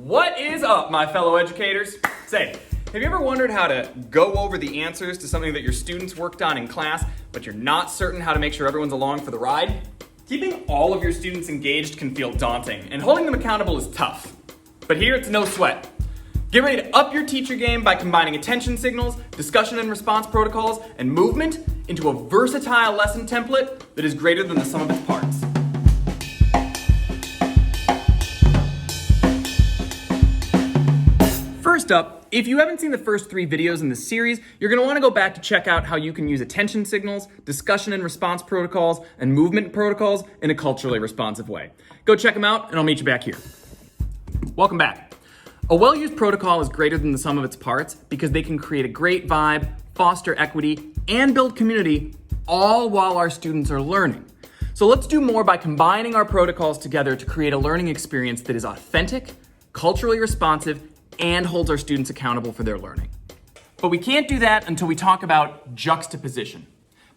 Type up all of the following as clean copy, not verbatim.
What is up, my fellow educators? Say, have you ever wondered how to go over the answers to something that your students worked on in class, but you're not certain how to make sure everyone's along for the ride? Keeping all of your students engaged can feel daunting, and holding them accountable is tough. But here it's no sweat. Get ready to up your teacher game by combining attention signals, discussion and response protocols, and movement into a versatile lesson template that is greater than the sum of its parts. First up, if you haven't seen the first 3 videos in this series, you're going to want to go back to check out how you can use attention signals, discussion and response protocols, and movement protocols in a culturally responsive way. Go check them out, and I'll meet you back here. Welcome back. A well-used protocol is greater than the sum of its parts because they can create a great vibe, foster equity, and build community, all while our students are learning. So let's do more by combining our protocols together to create a learning experience that is authentic, culturally responsive, and holds our students accountable for their learning. But we can't do that until we talk about juxtaposition.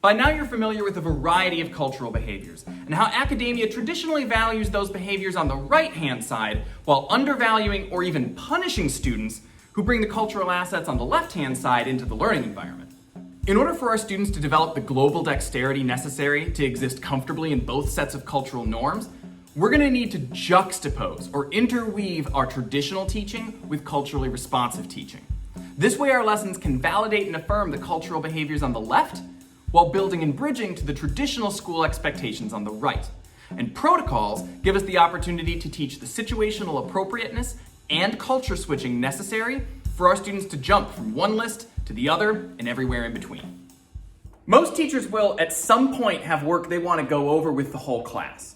By now you're familiar with a variety of cultural behaviors and how academia traditionally values those behaviors on the right-hand side while undervaluing or even punishing students who bring the cultural assets on the left-hand side into the learning environment. In order for our students to develop the global dexterity necessary to exist comfortably in both sets of cultural norms, we're going to need to juxtapose or interweave our traditional teaching with culturally responsive teaching. This way our lessons can validate and affirm the cultural behaviors on the left while building and bridging to the traditional school expectations on the right. And protocols give us the opportunity to teach the situational appropriateness and culture switching necessary for our students to jump from one list to the other and everywhere in between. Most teachers will at some point have work they want to go over with the whole class.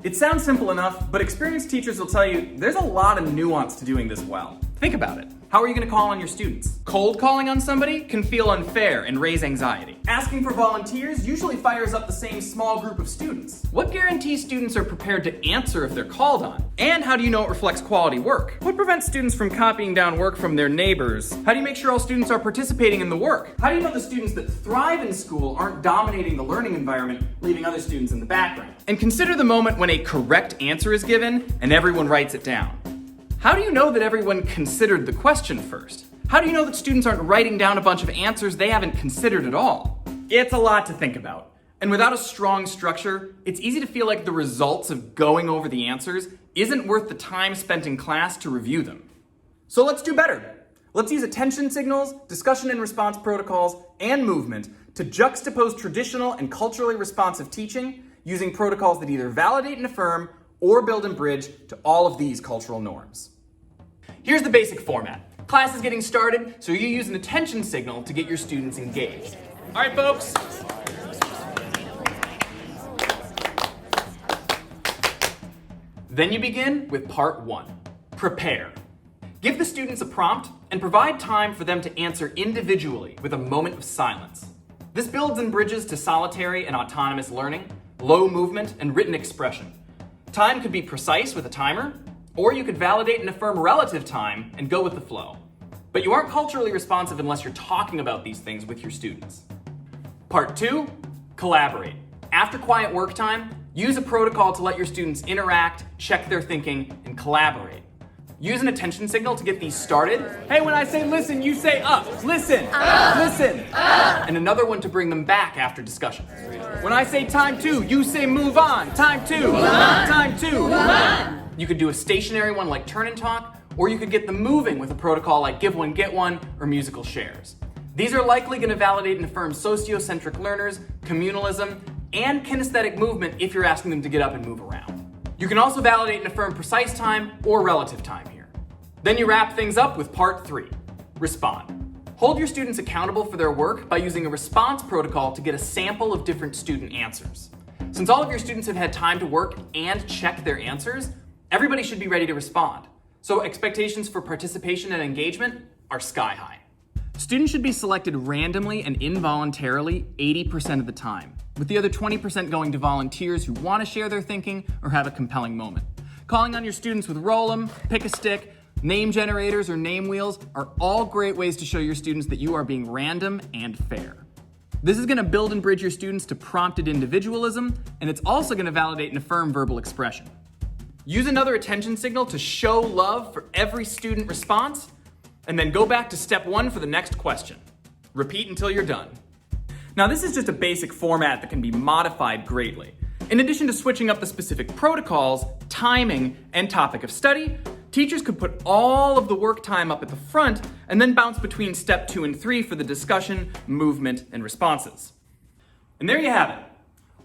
It sounds simple enough, but experienced teachers will tell you there's a lot of nuance to doing this well. Think about it. How are you going to call on your students? Cold calling on somebody can feel unfair and raise anxiety. Asking for volunteers usually fires up the same small group of students. What guarantees students are prepared to answer if they're called on? And how do you know it reflects quality work? What prevents students from copying down work from their neighbors? How do you make sure all students are participating in the work? How do you know the students that thrive in school aren't dominating the learning environment, leaving other students in the background? And consider the moment when a correct answer is given and everyone writes it down. How do you know that everyone considered the question first? How do you know that students aren't writing down a bunch of answers they haven't considered at all? It's a lot to think about. And without a strong structure, it's easy to feel like the results of going over the answers isn't worth the time spent in class to review them. So let's do better. Let's use attention signals, discussion and response protocols, and movement to juxtapose traditional and culturally responsive teaching using protocols that either validate and affirm or build and bridge to all of these cultural norms. Here's the basic format. Class is getting started, so you use an attention signal to get your students engaged. All right, folks. Then you begin with part 1, prepare. Give the students a prompt and provide time for them to answer individually with a moment of silence. This builds and bridges to solitary and autonomous learning, low movement, and written expression. Time could be precise with a timer, or you could validate and affirm relative time and go with the flow. But you aren't culturally responsive unless you're talking about these things with your students. Part 2, collaborate. After quiet work time, use a protocol to let your students interact, check their thinking, and collaborate. Use an attention signal to get these started. Hey, when I say listen, you say up. Listen, listen. And another one to bring them back after discussion. When I say time 2, you say move on. Time 2, time 2, move on. You could do a stationary one like turn and talk, or you could get them moving with a protocol like give one, get one, or musical shares. These are likely going to validate and affirm sociocentric learners, communalism, and kinesthetic movement if you're asking them to get up and move around. You can also validate and affirm precise time or relative time here. Then you wrap things up with part 3, respond. Hold your students accountable for their work by using a response protocol to get a sample of different student answers. Since all of your students have had time to work and check their answers, everybody should be ready to respond. So expectations for participation and engagement are sky high. Students should be selected randomly and involuntarily 80% of the time, with the other 20% going to volunteers who want to share their thinking or have a compelling moment. Calling on your students with roll 'em, pick a stick, name generators, or name wheels are all great ways to show your students that you are being random and fair. This is going to build and bridge your students to prompted individualism, and it's also going to validate and affirm verbal expression. Use another attention signal to show love for every student response, and then go back to step 1 for the next question. Repeat until you're done. Now, this is just a basic format that can be modified greatly. In addition to switching up the specific protocols, timing, and topic of study, teachers could put all of the work time up at the front and then bounce between step 2 and 3 for the discussion, movement, and responses. And there you have it.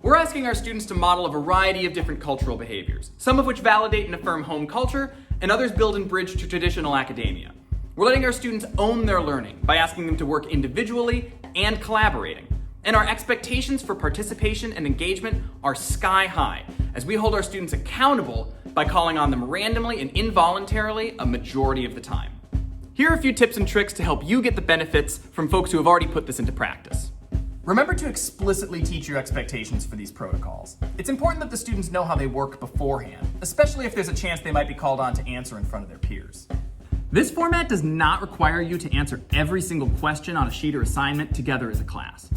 We're asking our students to model a variety of different cultural behaviors, some of which validate and affirm home culture, and others build and bridge to traditional academia. We're letting our students own their learning by asking them to work individually and collaborating. And our expectations for participation and engagement are sky high, as we hold our students accountable by calling on them randomly and involuntarily a majority of the time. Here are a few tips and tricks to help you get the benefits from folks who have already put this into practice. Remember to explicitly teach your expectations for these protocols. It's important that the students know how they work beforehand, especially if there's a chance they might be called on to answer in front of their peers. This format does not require you to answer every single question on a sheet or assignment together as a class.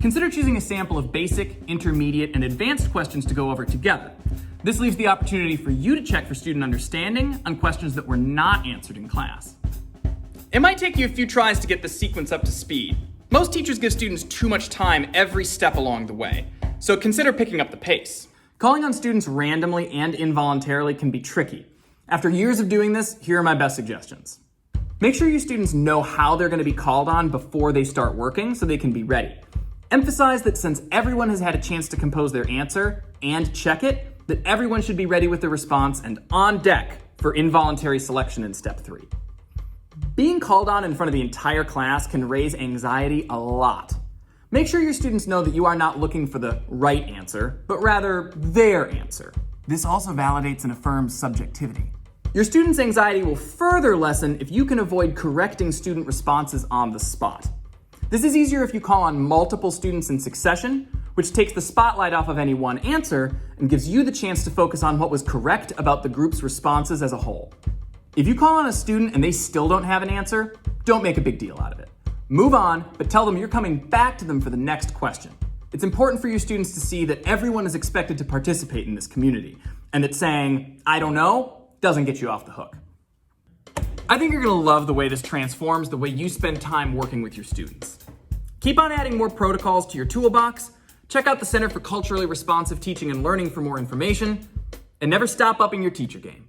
Consider choosing a sample of basic, intermediate, and advanced questions to go over together. This leaves the opportunity for you to check for student understanding on questions that were not answered in class. It might take you a few tries to get the sequence up to speed. Most teachers give students too much time every step along the way, so consider picking up the pace. Calling on students randomly and involuntarily can be tricky. After years of doing this, here are my best suggestions. Make sure your students know how they're going to be called on before they start working so they can be ready. Emphasize that since everyone has had a chance to compose their answer and check it, that everyone should be ready with their response and on deck for involuntary selection in step 3. Being called on in front of the entire class can raise anxiety a lot. Make sure your students know that you are not looking for the right answer, but rather their answer. This also validates and affirms subjectivity. Your students' anxiety will further lessen if you can avoid correcting student responses on the spot. This is easier if you call on multiple students in succession, which takes the spotlight off of any one answer and gives you the chance to focus on what was correct about the group's responses as a whole. If you call on a student and they still don't have an answer, don't make a big deal out of it. Move on, but tell them you're coming back to them for the next question. It's important for your students to see that everyone is expected to participate in this community, and that saying, "I don't know," doesn't get you off the hook. I think you're going to love the way this transforms the way you spend time working with your students. Keep on adding more protocols to your toolbox, check out the Center for Culturally Responsive Teaching and Learning for more information, and never stop upping your teacher game.